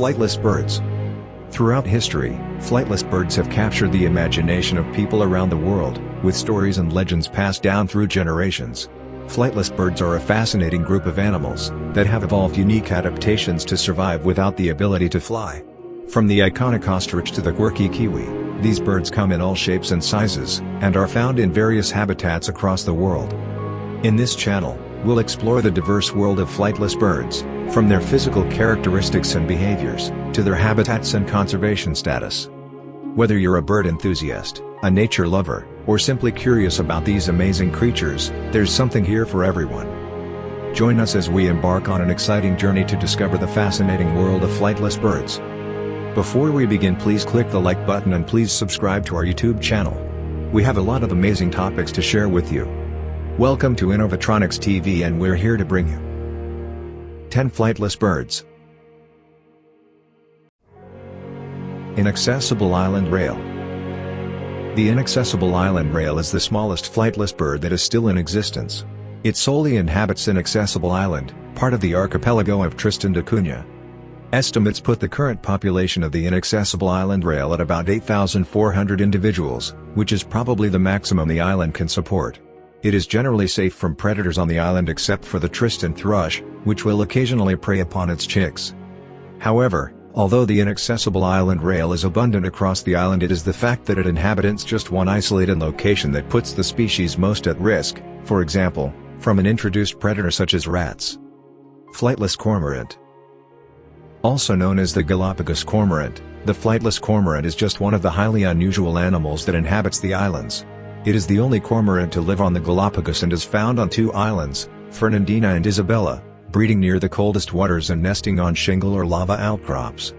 Flightless birds. Throughout history, flightless birds have captured the imagination of people around the world, with stories and legends passed down through generations. Flightless birds are a fascinating group of animals that have evolved unique adaptations to survive without the ability to fly. From the iconic ostrich to the quirky kiwi, these birds come in all shapes and sizes, and are found in various habitats across the world. In this channel, we'll explore the diverse world of flightless birds, from their physical characteristics and behaviors, to their habitats and conservation status. Whether you're a bird enthusiast, a nature lover, or simply curious about these amazing creatures, there's something here for everyone. Join us as we embark on an exciting journey to discover the fascinating world of flightless birds. Before we begin, please click the like button and please subscribe to our YouTube channel. We have a lot of amazing topics to share with you. Welcome to Innovatronics TV, and we're here to bring you 10 flightless birds. Inaccessible Island Rail. The Inaccessible Island Rail is the smallest flightless bird that is still in existence. It solely inhabits Inaccessible Island, part of the archipelago of Tristan da Cunha. Estimates put the current population of the Inaccessible Island Rail at about 8,400 individuals, which is probably the maximum the island can support. It is generally safe from predators on the island except for the Tristan thrush, which will occasionally prey upon its chicks. However, although the Inaccessible Island Rail is abundant across the island, it is the fact that it inhabits just one isolated location that puts the species most at risk, for example, from an introduced predator such as rats. Flightless Cormorant. Also known as the Galapagos Cormorant, the flightless cormorant is just one of the highly unusual animals that inhabits the islands. It is the only cormorant to live on the Galapagos and is found on two islands, Fernandina and Isabella, breeding near the coldest waters and nesting on shingle or lava outcrops.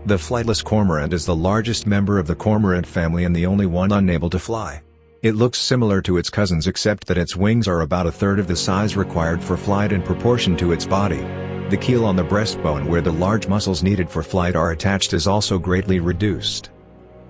The flightless cormorant is the largest member of the cormorant family and the only one unable to fly. It looks similar to its cousins except that its wings are about a third of the size required for flight in proportion to its body. The keel on the breastbone, where the large muscles needed for flight are attached, is also greatly reduced.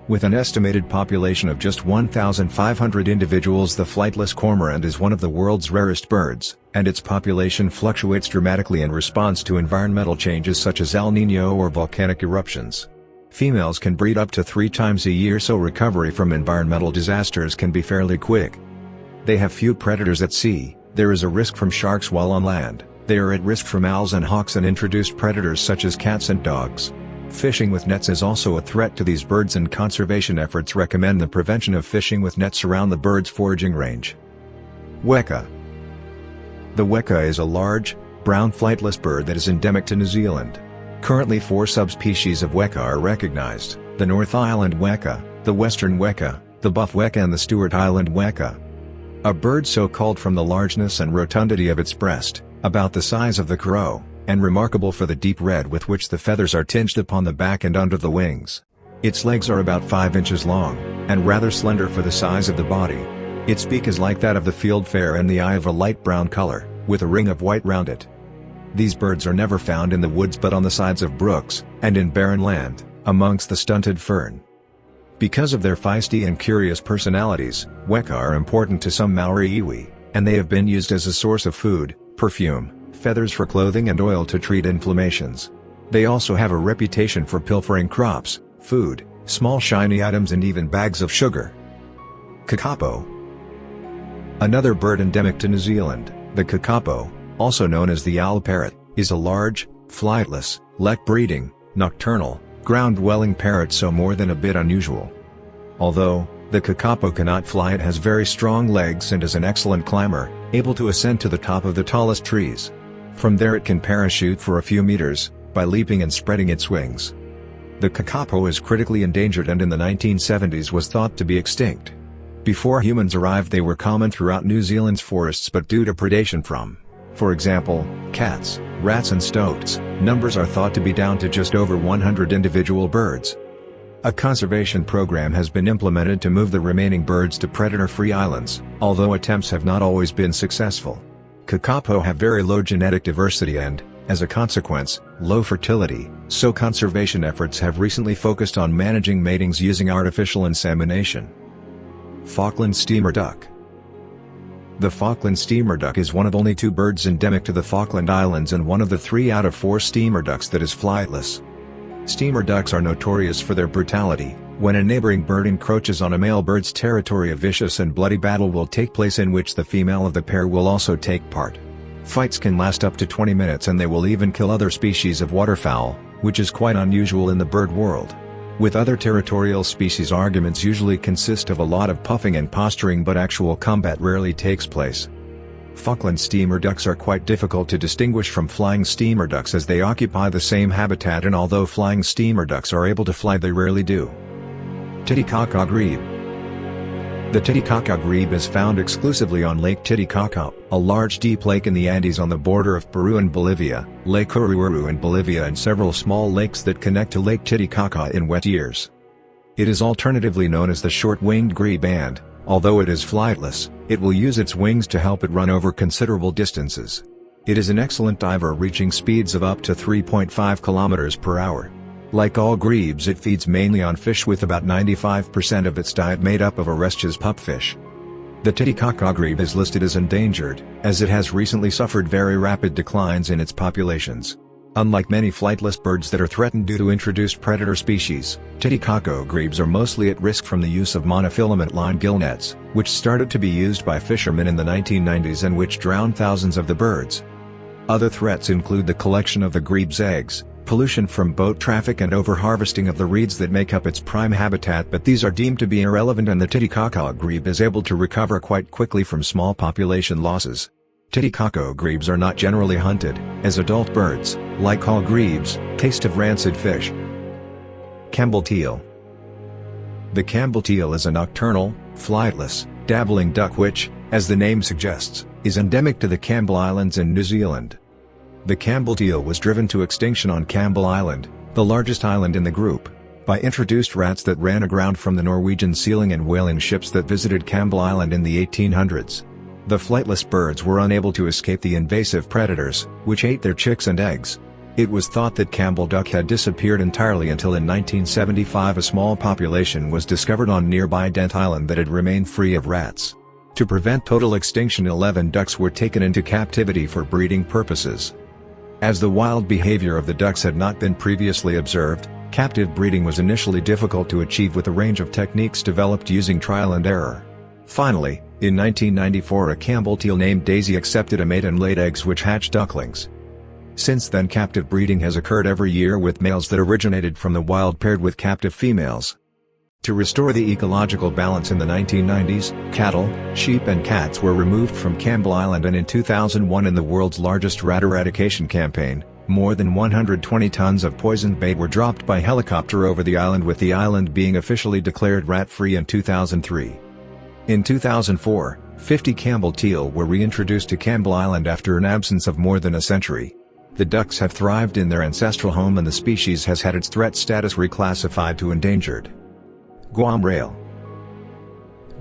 With an estimated population of just 1,500 individuals, the flightless cormorant is one of the world's rarest birds, and its population fluctuates dramatically in response to environmental changes such as El Niño or volcanic eruptions. Females can breed up to 3 times a year, so recovery from environmental disasters can be fairly quick. They have few predators at sea. There is a risk from sharks while on land. They are at risk from owls and hawks and introduced predators such as cats and dogs. Fishing with nets is also a threat to these birds, and conservation efforts recommend the prevention of fishing with nets around the bird's foraging range. Weka. The weka is a large, brown flightless bird that is endemic to New Zealand. Currently 4 subspecies of weka are recognized: the North Island weka, the Western weka, the Buff weka and the Stewart Island weka. A bird so called from the largeness and rotundity of its breast, about the size of the crow, and remarkable for the deep red with which the feathers are tinged upon the back and under the wings. Its legs are about 5 inches long, and rather slender for the size of the body. Its beak is like that of the fieldfare and the eye of a light brown color, with a ring of white round it. These birds are never found in the woods but on the sides of brooks, and in barren land, amongst the stunted fern. Because of their feisty and curious personalities, weka are important to some Maori iwi, and they have been used as a source of food, perfume, feathers for clothing and oil to treat inflammations. They also have a reputation for pilfering crops, food, small shiny items and even bags of sugar. Kakapo. Another bird endemic to New Zealand, the kakapo, also known as the owl parrot, is a large, flightless, lek-breeding, nocturnal, ground-dwelling parrot, so more than a bit unusual. Although the kakapo cannot fly, it has very strong legs and is an excellent climber, able to ascend to the top of the tallest trees. From there it can parachute for a few meters, by leaping and spreading its wings. The kakapo is critically endangered and in the 1970s was thought to be extinct. Before humans arrived, they were common throughout New Zealand's forests, but due to predation from, for example, cats, rats and stoats, numbers are thought to be down to just over 100 individual birds. A conservation program has been implemented to move the remaining birds to predator-free islands, although attempts have not always been successful. Kakapo have very low genetic diversity and, as a consequence, low fertility, so conservation efforts have recently focused on managing matings using artificial insemination. Falkland steamer duck. The Falkland steamer duck is one of only 2 birds endemic to the Falkland Islands and one of the 3 out of 4 steamer ducks that is flightless. Steamer ducks are notorious for their brutality. When a neighboring bird encroaches on a male bird's territory, a vicious and bloody battle will take place in which the female of the pair will also take part. Fights can last up to 20 minutes and they will even kill other species of waterfowl, which is quite unusual in the bird world. With other territorial species, arguments usually consist of a lot of puffing and posturing, but actual combat rarely takes place. Falkland steamer ducks are quite difficult to distinguish from flying steamer ducks as they occupy the same habitat, and although flying steamer ducks are able to fly, they rarely do. Titicaca Grebe. The Titicaca Grebe is found exclusively on Lake Titicaca, a large deep lake in the Andes on the border of Peru and Bolivia, Lake Ururu in Bolivia, and several small lakes that connect to Lake Titicaca in wet years. It is alternatively known as the short-winged grebe, and, although it is flightless, it will use its wings to help it run over considerable distances. It is an excellent diver, reaching speeds of up to 3.5 kilometers per hour. Like all grebes, it feeds mainly on fish, with about 95% of its diet made up of Orestia's pupfish. The Titicaca grebe is listed as endangered, as it has recently suffered very rapid declines in its populations. Unlike many flightless birds that are threatened due to introduced predator species, Titicaca grebes are mostly at risk from the use of monofilament line gill nets, which started to be used by fishermen in the 1990s and which drowned thousands of the birds. Other threats include the collection of the grebe's eggs, pollution from boat traffic, and overharvesting of the reeds that make up its prime habitat, but these are deemed to be irrelevant, and the Titicaca grebe is able to recover quite quickly from small population losses. Titicaca grebes are not generally hunted, as adult birds, like all grebes, taste of rancid fish. Campbell teal. The Campbell teal is a nocturnal, flightless, dabbling duck which, as the name suggests, is endemic to the Campbell Islands in New Zealand. The Campbell teal was driven to extinction on Campbell Island, the largest island in the group, by introduced rats that ran aground from the Norwegian sealing and whaling ships that visited Campbell Island in the 1800s. The flightless birds were unable to escape the invasive predators, which ate their chicks and eggs. It was thought that Campbell duck had disappeared entirely until in 1975 a small population was discovered on nearby Dent Island that had remained free of rats. To prevent total extinction, 11 ducks were taken into captivity for breeding purposes. As the wild behavior of the ducks had not been previously observed, captive breeding was initially difficult to achieve with a range of techniques developed using trial and error. Finally, in 1994 a Campbell teal named Daisy accepted a mate and laid eggs which hatched ducklings. Since then, captive breeding has occurred every year, with males that originated from the wild paired with captive females. To restore the ecological balance in the 1990s, cattle, sheep and cats were removed from Campbell Island, and in 2001, in the world's largest rat eradication campaign, more than 120 tons of poisoned bait were dropped by helicopter over the island, with the island being officially declared rat-free in 2003. In 2004, 50 Campbell teal were reintroduced to Campbell Island after an absence of more than a century. The ducks have thrived in their ancestral home, and the species has had its threat status reclassified to endangered. Guam Rail.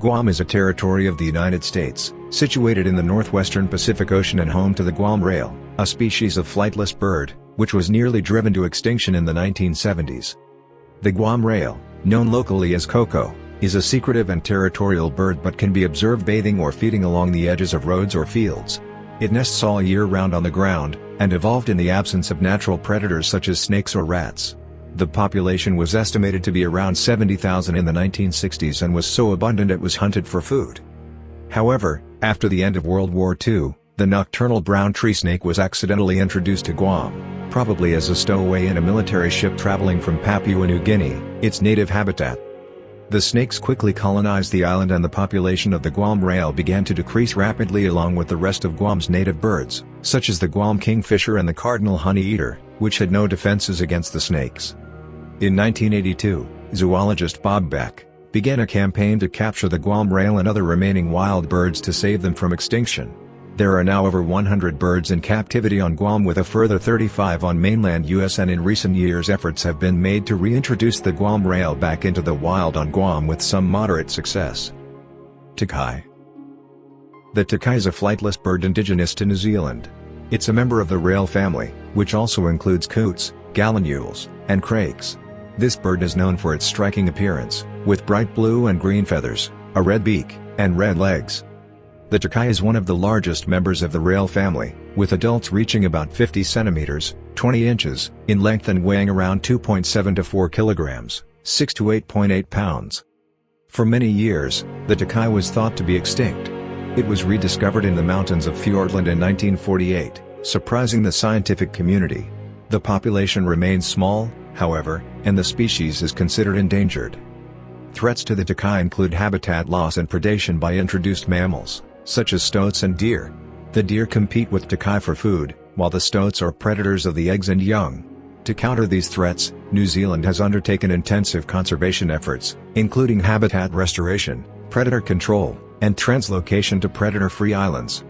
Guam is a territory of the United States, situated in the northwestern Pacific Ocean and home to the Guam Rail, a species of flightless bird, which was nearly driven to extinction in the 1970s. The Guam Rail, known locally as Coco, is a secretive and territorial bird but can be observed bathing or feeding along the edges of roads or fields. It nests all year round on the ground, and evolved in the absence of natural predators such as snakes or rats. The population was estimated to be around 70,000 in the 1960s and was so abundant it was hunted for food. However, after the end of World War II, the nocturnal brown tree snake was accidentally introduced to Guam, probably as a stowaway in a military ship traveling from Papua New Guinea, its native habitat. The snakes quickly colonized the island, and the population of the Guam Rail began to decrease rapidly along with the rest of Guam's native birds, such as the Guam kingfisher and the cardinal honeyeater, which had no defenses against the snakes. In 1982, zoologist Bob Beck began a campaign to capture the Guam Rail and other remaining wild birds to save them from extinction. There are now over 100 birds in captivity on Guam, with a further 35 on mainland US, and in recent years efforts have been made to reintroduce the Guam Rail back into the wild on Guam with some moderate success. Takahē. The Takahē is a flightless bird indigenous to New Zealand. It's a member of the rail family, which also includes coots, gallinules, and crakes. This bird is known for its striking appearance, with bright blue and green feathers, a red beak, and red legs. The Takahē is one of the largest members of the rail family, with adults reaching about 50 centimeters, 20 inches, in length and weighing around 2.7 to 4 kilograms, 6 to 8.8 pounds. For many years, the Takahē was thought to be extinct. It was rediscovered in the mountains of Fiordland in 1948, surprising the scientific community. The population remains small, however, and the species is considered endangered. Threats to the Takahē include habitat loss and predation by introduced mammals, such as stoats and deer. The deer compete with Takahē for food, while the stoats are predators of the eggs and young. To counter these threats, New Zealand has undertaken intensive conservation efforts, including habitat restoration, predator control, and translocation to predator-free islands.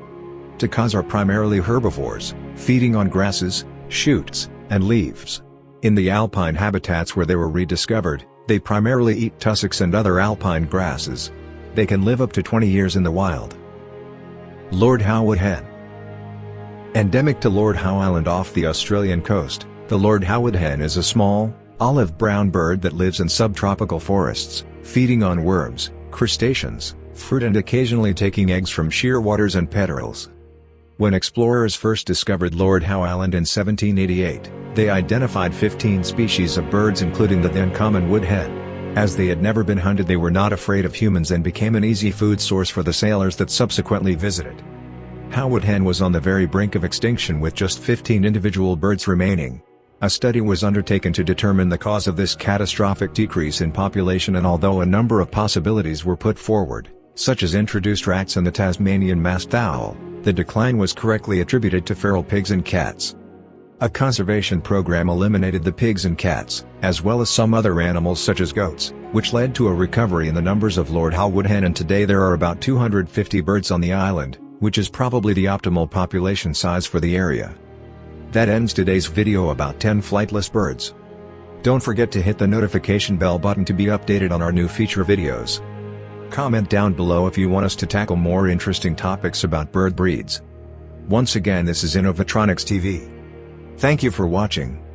Takahēs are primarily herbivores, feeding on grasses, shoots, and leaves. In the alpine habitats where they were rediscovered, they primarily eat tussocks and other alpine grasses. They can live up to 20 years in the wild. Lord Howe Woodhen. Endemic to Lord Howe Island off the Australian coast, the Lord Howe Woodhen is a small, olive-brown bird that lives in subtropical forests, feeding on worms, crustaceans, fruit and occasionally taking eggs from shearwaters and petrels. When explorers first discovered Lord Howe Island in 1788, they identified 15 species of birds including the then common woodhen. As they had never been hunted, they were not afraid of humans and became an easy food source for the sailors that subsequently visited. Howe woodhen was on the very brink of extinction with just 15 individual birds remaining. A study was undertaken to determine the cause of this catastrophic decrease in population, and although a number of possibilities were put forward, such as introduced rats and the Tasmanian masked owl, the decline was correctly attributed to feral pigs and cats. A conservation program eliminated the pigs and cats, as well as some other animals such as goats, which led to a recovery in the numbers of Lord Howe woodhen, and today there are about 250 birds on the island, which is probably the optimal population size for the area. That ends today's video about 10 flightless birds. Don't forget to hit the notification bell button to be updated on our new feature videos. Comment down below if you want us to tackle more interesting topics about bird breeds. Once again, this is Innovatronics TV. Thank you for watching.